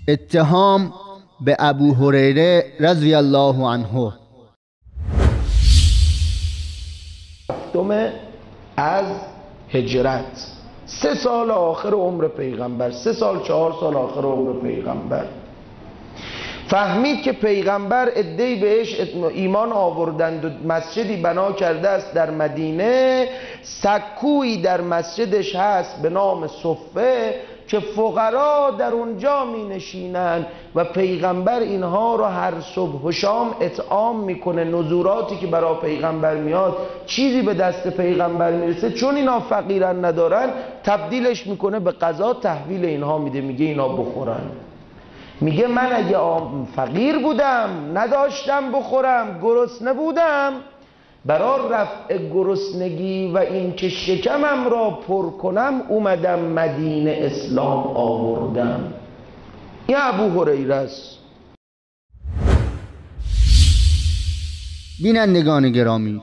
اتهام به ابو هریره رضی الله عنه. هفتم از هجرت، 3 سال آخر عمر پیغمبر، 3 سال 4 سال آخر عمر پیغمبر، فهمید که پیغمبر عده‌ای بهش ایمان آوردند و مسجدی بنا کرده است در مدینه، سکویی در مسجدش هست به نام صفه که فقرا در اونجا می نشینند و پیغمبر اینها رو هر صبح و شام اطعام میکنه. نزوراتی که برای پیغمبر میاد، چیزی به دست پیغمبر میرسه، چون اینا فقیرن ندارن، تبدیلش میکنه به غذا، تحویل اینها میده، میگه اینا بخورن. میگه من اگه فقیر بودم، نداشتم بخورم، گرسنه بودم، برای رفع گرسنگی و این که شکمم را پر کنم اومدم مدینه اسلام آوردم. این ابو هریره است. بینندگان گرامی،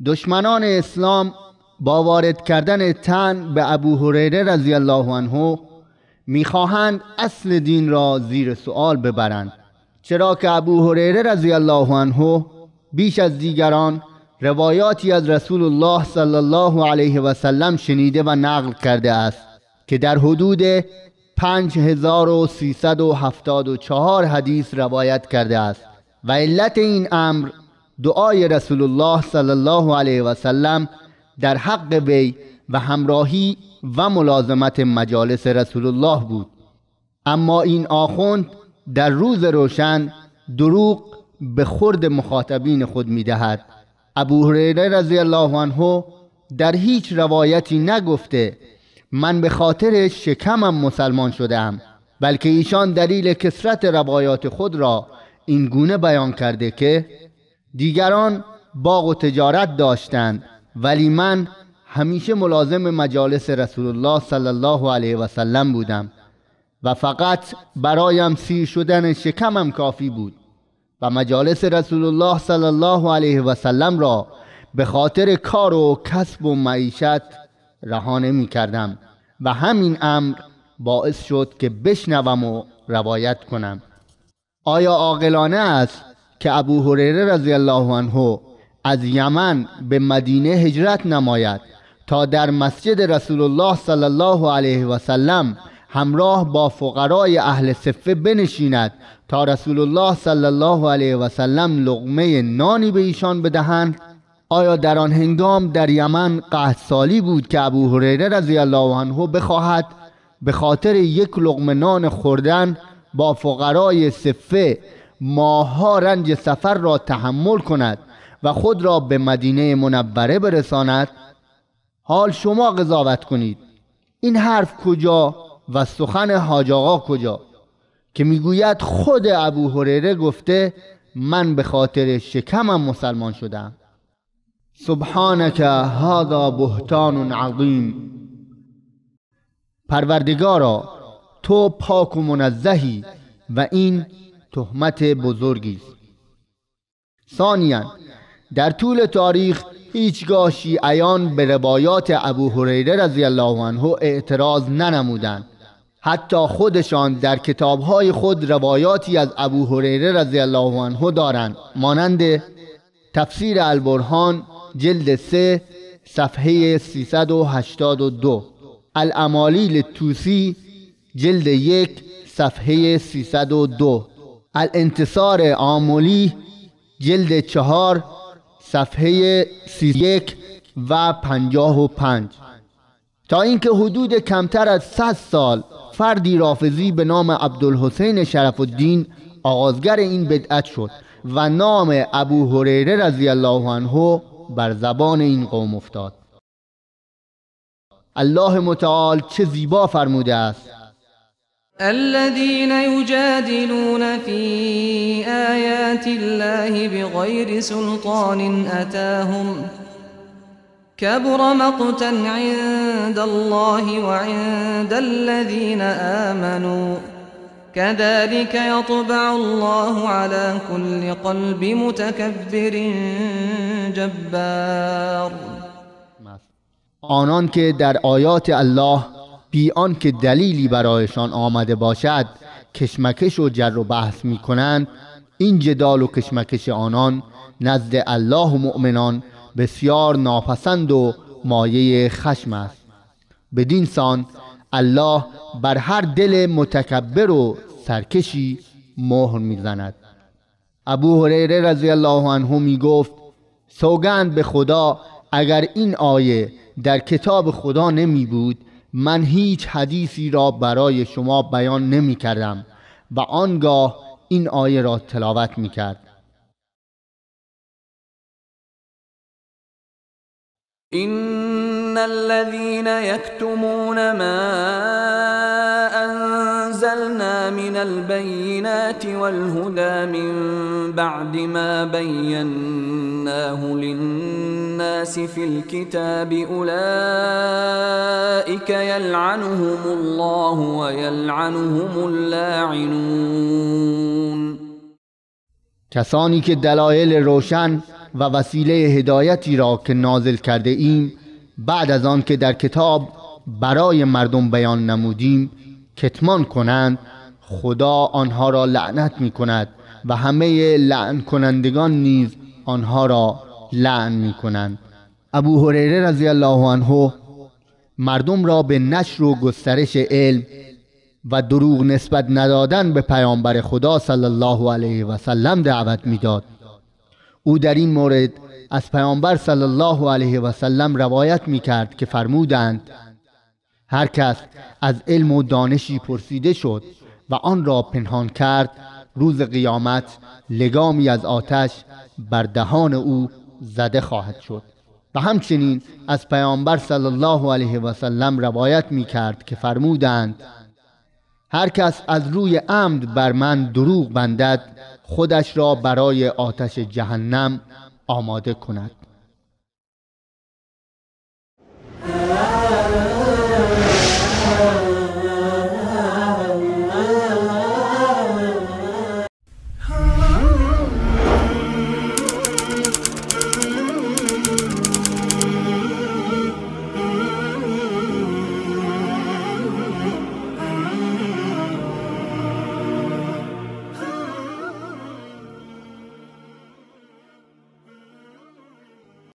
دشمنان اسلام با وارد کردن طعن به ابو هریره رضی الله عنه میخواهند اصل دین را زیر سوال ببرند، چرا که ابو هریره رضی الله عنه بیش از دیگران روایاتی از رسول الله صلی الله علیه و سلم شنیده و نقل کرده است که در حدود 5374 حدیث روایت کرده است و علت این امر دعای رسول الله صلی الله علیه و سلم در حق وی و همراهی و ملازمت مجالس رسول الله بود. اما این آخوند در روز روشن دروغ به خورد مخاطبین خود می‌دهد. ابو هریره رضی الله عنه در هیچ روایتی نگفته من به خاطر شکمم مسلمان شدم، بلکه ایشان دلیل کثرت روایات خود را این گونه بیان کرده که دیگران باغ و تجارت داشتند ولی من همیشه ملازم مجالس رسول الله صلی الله علیه و سلم بودم و فقط برایم سیر شدن شکمم کافی بود و مجالس رسول الله صلی الله علیه و سلم را به خاطر کار و کسب و معیشت رها نمی کردم و همین امر باعث شد که بشنوم و روایت کنم. آیا عاقلانه است که ابو هریره رضی الله عنه از یمن به مدینه هجرت نماید تا در مسجد رسول الله صلی الله علیه و سلم همراه با فقرای اهل صفه بنشیند تا رسول الله صلی الله علیه و سلم لقمه نانی به ایشان بدهند؟ آیا در آن هنگام در یمن قحط‌سالی بود که ابو هریره رضی الله عنه بخواهد به خاطر یک لقمه نان خوردن با فقرای صفه ماه‌ها رنج سفر را تحمل کند و خود را به مدینه منوره برساند؟ حال شما قضاوت کنید این حرف کجا و سخن حاج آقا کجا که میگوید خود ابو هریره گفته من به خاطر شکمم مسلمان شدم؟ سبحانك هذا بهتان عظیم. پروردگارا تو پاک و منزهی و این تهمت بزرگی است. ثانیاً در طول تاریخ هیچگاه شیعیان به روایات ابو هریره رضی الله عنه اعتراض ننمودند. حتی خودشان در کتابهای خود روایاتی از ابو هریره رضی الله عنه دارند، مانند تفسیر البرهان جلد 3 صفحه 382، الامالیل توسی جلد 1 صفحه 302، الانتصار آملی جلد 4 صفحه 31 و 55. تا اینکه حدود کمتر از 100 سال فردی رافضی به نام عبدالحسین شرف الدین آغازگر این بدعت شد و نام ابو هریره رضی الله عنه بر زبان این قوم افتاد. الله متعال چه زیبا فرموده است: الذين يجادلون في آيات الله بغير سلطان أتاهم كبر مقتا عند الله وعند الذين آمنوا كذلك يطبع الله على كل قلب متكبر جبار. آنان که در آیات الله بی آن که دلیلی برایشان آمده باشد کشمکش و جر و بحث می کنند، این جدال و کشمکش آنان نزد الله و مؤمنان بسیار ناپسند و مایه خشم است. بدین سان الله بر هر دل متکبر و سرکشی مهر میزند. ابو هریره رضی الله عنه می گفت سوگند به خدا اگر این آیه در کتاب خدا نمی بود من هیچ حدیثی را برای شما بیان نمی کردم و آنگاه این آیه را تلاوت می کرد. إن الذين يكتمون ما أنزلنا من البينات والهدى من بعد ما بيناه للناس في الكتاب أولئك يلعنهم الله ويلعنهم اللاعنون. کسانی که دلایل روشن و وسیله هدایتی را که نازل کرده ایم بعد از آن که در کتاب برای مردم بیان نمودیم کتمان کنند، خدا آنها را لعنت می کند و همه لعن کنندگان نیز آنها را لعن می کنند. ابو هریره رضی الله عنه مردم را به نشر و گسترش علم و دروغ نسبت ندادن به پیامبر خدا صلی الله علیه و سلم دعوت می‌داد. او در این مورد از پیامبر صلی الله علیه و سلم روایت می‌کرد که فرمودند هر کس از علم و دانشی پرسیده شد و آن را پنهان کرد روز قیامت لگامی از آتش بر دهان او زده خواهد شد. و همچنین از پیامبر صلی الله علیه و سلم روایت می‌کرد که فرمودند هر کس از روی عمد بر من دروغ بندد خودش را برای آتش جهنم آماده کند.